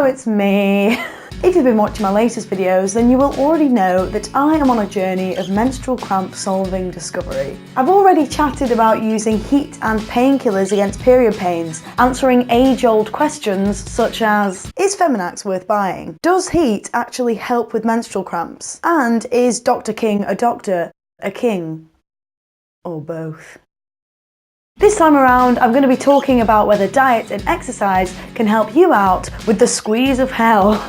it's me. If you've been watching my latest videos, then you will already know that I am on a journey of menstrual cramp solving discovery. I've already chatted about using heat and painkillers against period pains, answering age-old questions such as, is Feminax worth buying? Does heat actually help with menstrual cramps? And is Dr. King a doctor, a king, or both? This time around, I'm going to be talking about whether diet and exercise can help you out with the squeeze of hell.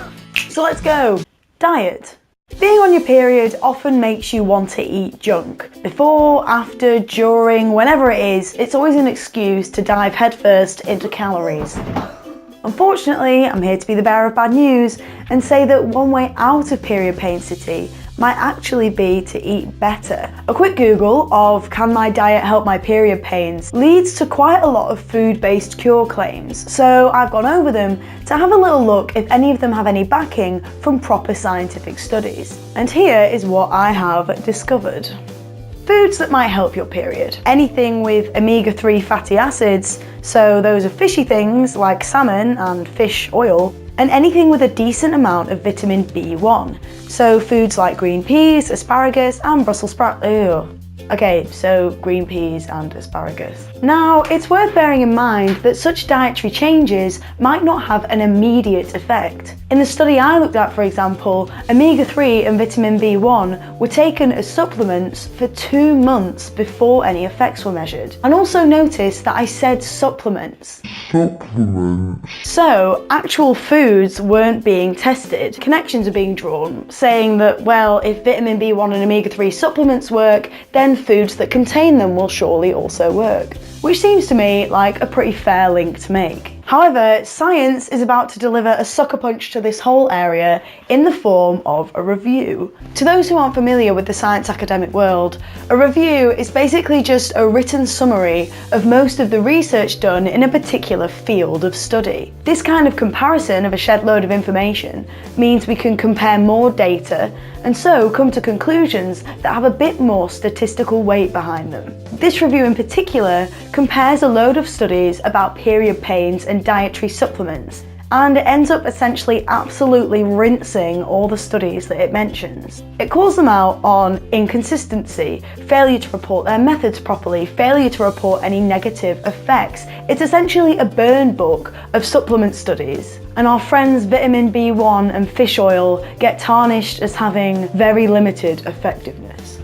So let's go. Diet. Being on your period often makes you want to eat junk. Before, after, during, whenever it is, it's always an excuse to dive headfirst into calories. Unfortunately, I'm here to be the bearer of bad news and say that one way out of period pain city might actually be to eat better. A quick Google of can my diet help my period pains leads to quite a lot of food-based cure claims, so I've gone over them to have a little look if any of them have any backing from proper scientific studies. And here is what I have discovered. Foods that might help your period. Anything with omega-3 fatty acids, so those are fishy things like salmon and fish oil, and anything with a decent amount of vitamin B1, so foods like green peas, asparagus and Brussels sprouts. Okay, so green peas and asparagus. Now, it's worth bearing in mind that such dietary changes might not have an immediate effect. In the study I looked at, for example, omega-3 and vitamin B1 were taken as supplements for 2 months before any effects were measured. And also notice that I said supplements. So, actual foods weren't being tested. Connections are being drawn, saying that, well, if vitamin B1 and omega-3 supplements work, then foods that contain them will surely also work. Which seems to me like a pretty fair link to make. However, science is about to deliver a sucker punch to this whole area in the form of a review. To those who aren't familiar with the science academic world, a review is basically just a written summary of most of the research done in a particular field of study. This kind of comparison of a shed load of information means we can compare more data and so come to conclusions that have a bit more statistical weight behind them. This review in particular compares a load of studies about period pains and dietary supplements, and it ends up essentially absolutely rinsing all the studies that it mentions. It calls them out on inconsistency, failure to report their methods properly, failure to report any negative effects. It's essentially a burn book of supplement studies, and our friends vitamin B1 and fish oil get tarnished as having very limited effectiveness.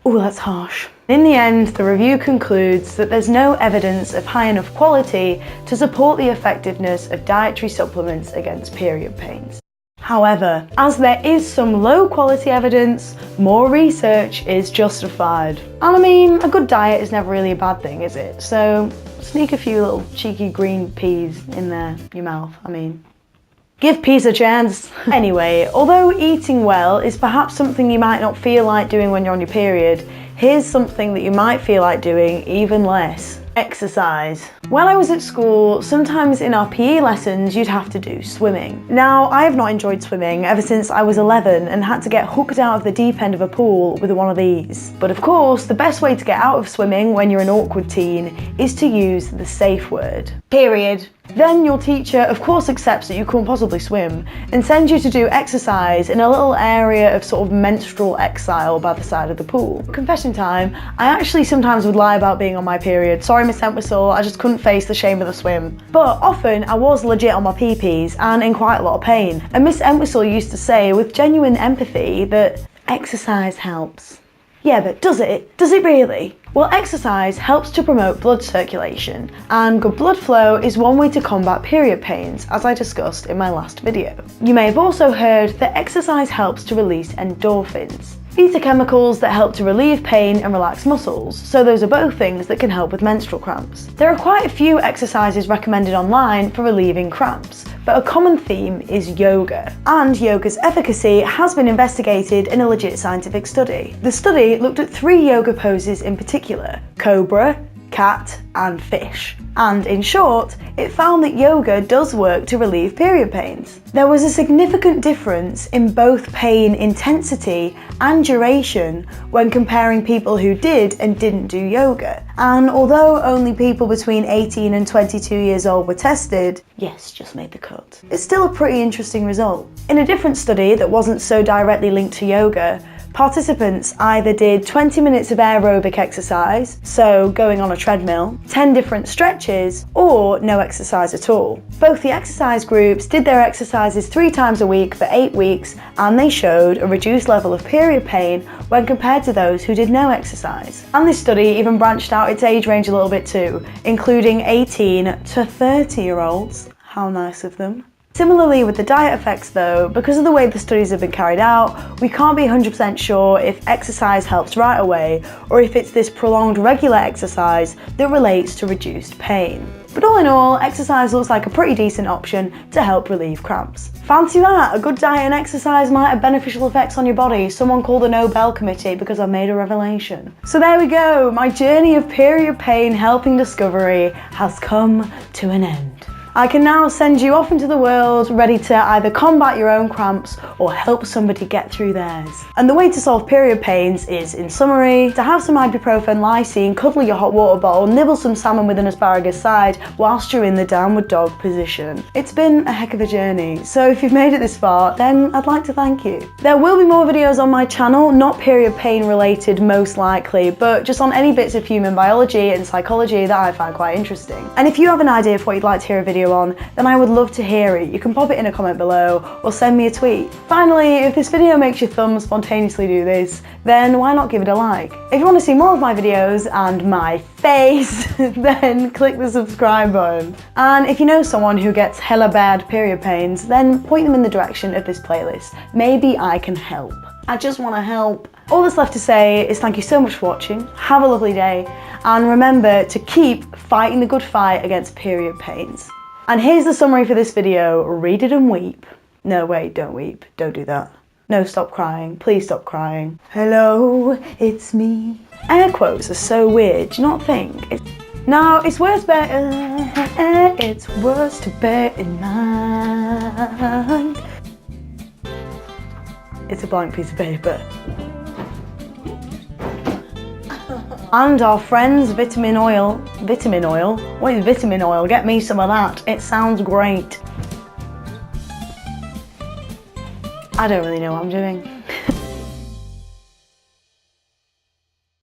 Ooh, that's harsh. In the end, the review concludes that there's no evidence of high enough quality to support the effectiveness of dietary supplements against period pains. However, as there is some low quality evidence, more research is justified. And I mean, a good diet is never really a bad thing, is it? So sneak a few little cheeky green peas in there, your mouth, I mean. Give peas a chance. Anyway, although eating well is perhaps something you might not feel like doing when you're on your period, here's something that you might feel like doing even less. Exercise. When I was at school, sometimes in our PE lessons you'd have to do swimming. Now, I have not enjoyed swimming ever since I was 11 and had to get hooked out of the deep end of a pool with one of these. But of course, the best way to get out of swimming when you're an awkward teen is to use the safe word. Period. Then your teacher of course accepts that you can't possibly swim and sends you to do exercise in a little area of sort of menstrual exile by the side of the pool. Confession time, I actually sometimes would lie about being on my period. Sorry Miss Entwistle, I just couldn't face the shame of the swim. But often I was legit on my pee-pees and in quite a lot of pain. And Miss Entwistle used to say with genuine empathy that exercise helps. Yeah, but does it? Does it really? Well, exercise helps to promote blood circulation, and good blood flow is one way to combat period pains, as I discussed in my last video. You may have also heard that exercise helps to release endorphins. These are chemicals that help to relieve pain and relax muscles, so those are both things that can help with menstrual cramps. There are quite a few exercises recommended online for relieving cramps, but a common theme is yoga. And yoga's efficacy has been investigated in a legit scientific study. The study looked at 3 yoga poses in particular: cobra, cat, and fish. And in short, it found that yoga does work to relieve period pains. There was a significant difference in both pain intensity and duration when comparing people who did and didn't do yoga. And although only people between 18 and 22 years old were tested, yes, just made the cut, it's still a pretty interesting result. In a different study that wasn't so directly linked to yoga, participants either did 20 minutes of aerobic exercise, so going on a treadmill, 10 different stretches, or no exercise at all. Both the exercise groups did their exercises 3 times a week for 8 weeks, and they showed a reduced level of period pain when compared to those who did no exercise. And this study even branched out its age range a little bit too, including 18 to 30-year-olds. How nice of them. Similarly with the diet effects though, because of the way the studies have been carried out, we can't be 100% sure if exercise helps right away or if it's this prolonged regular exercise that relates to reduced pain. But all in all, exercise looks like a pretty decent option to help relieve cramps. Fancy that! A good diet and exercise might have beneficial effects on your body. Someone call the Nobel Committee because I've made a revelation. So there we go, my journey of period pain helping discovery has come to an end. I can now send you off into the world ready to either combat your own cramps or help somebody get through theirs. And the way to solve period pains is, in summary, to have some ibuprofen, lysine, cuddle your hot water bottle, nibble some salmon with an asparagus side whilst you're in the downward dog position. It's been a heck of a journey, so if you've made it this far, then I'd like to thank you. There will be more videos on my channel, not period pain related most likely, but just on any bits of human biology and psychology that I find quite interesting. And if you have an idea for what you'd like to hear a video on, then I would love to hear it. You can pop it in a comment below or send me a tweet. Finally, if this video makes your thumb spontaneously do this, then why not give it a like? If you want to see more of my videos and my face, then click the subscribe button. And if you know someone who gets hella bad period pains, then point them in the direction of this playlist. Maybe I can help. I just want to help. All that's left to say is thank you so much for watching, have a lovely day, and remember to keep fighting the good fight against period pains. And here's the summary for this video, read it and weep. No, wait, don't weep, don't do that. No, stop crying, please stop crying. Hello, it's me. Air quotes are so weird, do you not think? No, it's worth to bear in mind. It's a blank piece of paper. And our friends vitamin oil. Vitamin oil? What is vitamin oil? Get me some of that. It sounds great. I don't really know what I'm doing.